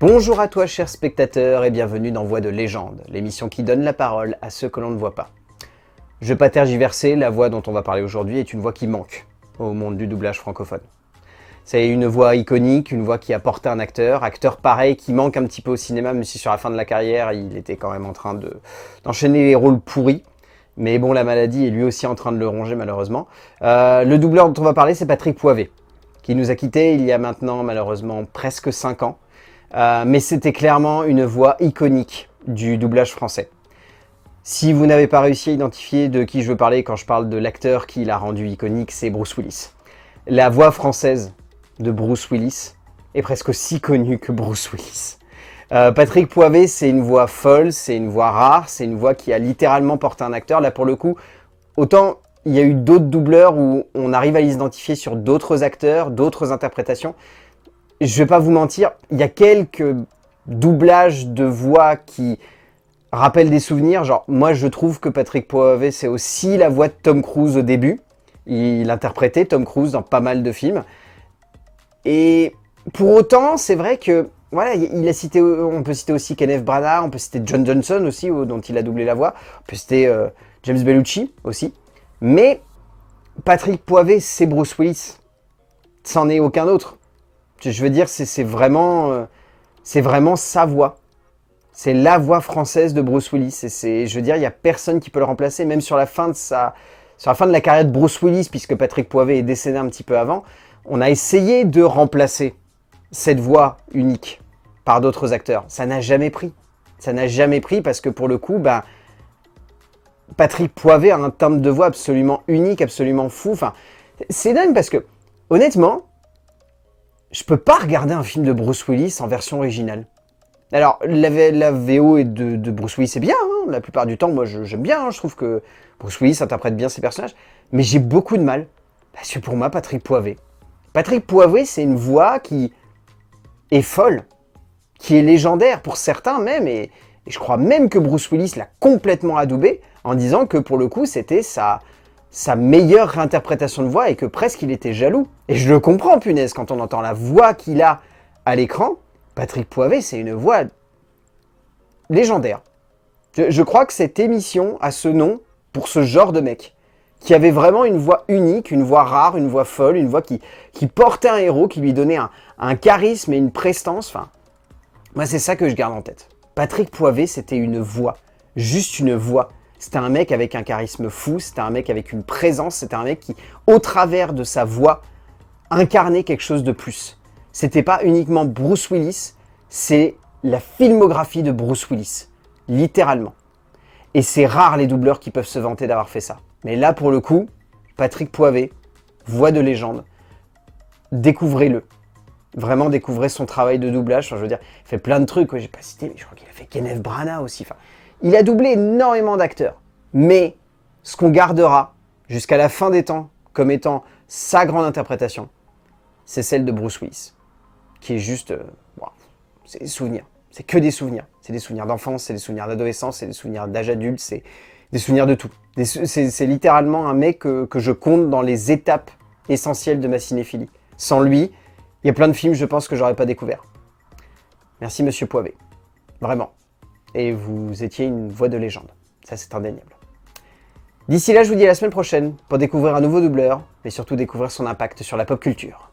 Bonjour à toi chers spectateurs et bienvenue dans Voix de légende, l'émission qui donne la parole à ceux que l'on ne voit pas. Je vais pas tergiverser, la voix dont on va parler aujourd'hui est une voix qui manque au monde du doublage francophone. C'est une voix iconique, une voix qui a porté un acteur pareil qui manque un petit peu au cinéma, même si sur la fin de la carrière il était quand même en train d'enchaîner les rôles pourris. Mais bon, la maladie est lui aussi en train de le ronger malheureusement. Le doubleur dont on va parler, c'est Patrick Poivet, qui nous a quittés il y a maintenant malheureusement presque 5 ans. Mais c'était clairement une voix iconique du doublage français. Si vous n'avez pas réussi à identifier de qui je veux parler quand je parle de l'acteur qui l'a rendu iconique, c'est Bruce Willis. La voix française de Bruce Willis est presque aussi connue que Bruce Willis. Patrick Poivet, c'est une voix folle, c'est une voix rare, c'est une voix qui a littéralement porté un acteur. Là, pour le coup, autant il y a eu d'autres doubleurs où on arrive à les identifier sur d'autres acteurs, d'autres interprétations. Je vais pas vous mentir, il y a quelques doublages de voix qui rappellent des souvenirs. Genre, moi, je trouve que Patrick Poivet, c'est aussi la voix de Tom Cruise au début. Il interprétait Tom Cruise dans pas mal de films. Et pour autant, c'est vrai que, voilà, on peut citer aussi Kenneth Branagh, on peut citer John Johnson aussi, dont il a doublé la voix. On peut citer James Belushi aussi. Mais Patrick Poivet, c'est Bruce Willis. C'en est aucun autre. Je veux dire, c'est vraiment sa voix. C'est la voix française de Bruce Willis. Je veux dire, il n'y a personne qui peut le remplacer, même sur la fin de la carrière de Bruce Willis, puisque Patrick Poivet est décédé un petit peu avant. On a essayé de remplacer cette voix unique par d'autres acteurs. Ça n'a jamais pris. Ça n'a jamais pris parce que pour le coup, Patrick Poivet a un timbre de voix absolument unique, absolument fou. Enfin, c'est dingue parce que, honnêtement, je peux pas regarder un film de Bruce Willis en version originale. Alors, la VO de Bruce Willis, c'est bien, hein, la plupart du temps, moi j'aime bien, hein, je trouve que Bruce Willis interprète bien ses personnages, mais j'ai beaucoup de mal, parce que pour moi, Patrick Poivet, c'est une voix qui est folle, qui est légendaire pour certains même, et je crois même que Bruce Willis l'a complètement adoubé, en disant que pour le coup, c'était sa meilleure réinterprétation de voix et que presque il était jaloux. Et je le comprends, punaise, quand on entend la voix qu'il a à l'écran. Patrick Poivet, c'est une voix légendaire. Je crois que cette émission a ce nom pour ce genre de mec, qui avait vraiment une voix unique, une voix rare, une voix folle, une voix qui portait un héros, qui lui donnait un charisme et une prestance. Enfin, moi, c'est ça que je garde en tête. Patrick Poivet, c'était une voix, juste une voix. C'était un mec avec un charisme fou, c'était un mec avec une présence, c'était un mec qui, au travers de sa voix, incarnait quelque chose de plus. C'était pas uniquement Bruce Willis, c'est la filmographie de Bruce Willis, littéralement. Et c'est rare les doubleurs qui peuvent se vanter d'avoir fait ça. Mais là, pour le coup, Patrick Poivet, voix de légende, découvrez-le. Vraiment découvrez son travail de doublage. Enfin, je veux dire, il fait plein de trucs que j'ai pas cité, mais je crois qu'il a fait Kenneth Branagh aussi. Enfin, il a doublé énormément d'acteurs. Mais ce qu'on gardera jusqu'à la fin des temps comme étant sa grande interprétation, c'est celle de Bruce Willis. Qui est juste... c'est des souvenirs. C'est que des souvenirs. C'est des souvenirs d'enfance, c'est des souvenirs d'adolescence, c'est des souvenirs d'âge adulte, c'est des souvenirs de tout. C'est littéralement un mec que je compte dans les étapes essentielles de ma cinéphilie. Sans lui, il y a plein de films, je pense, que j'aurais pas découvert. Merci, monsieur Poivet. Vraiment. Et vous étiez une voix de légende. Ça, c'est indéniable. D'ici là, je vous dis à la semaine prochaine pour découvrir un nouveau doubleur, mais surtout découvrir son impact sur la pop culture.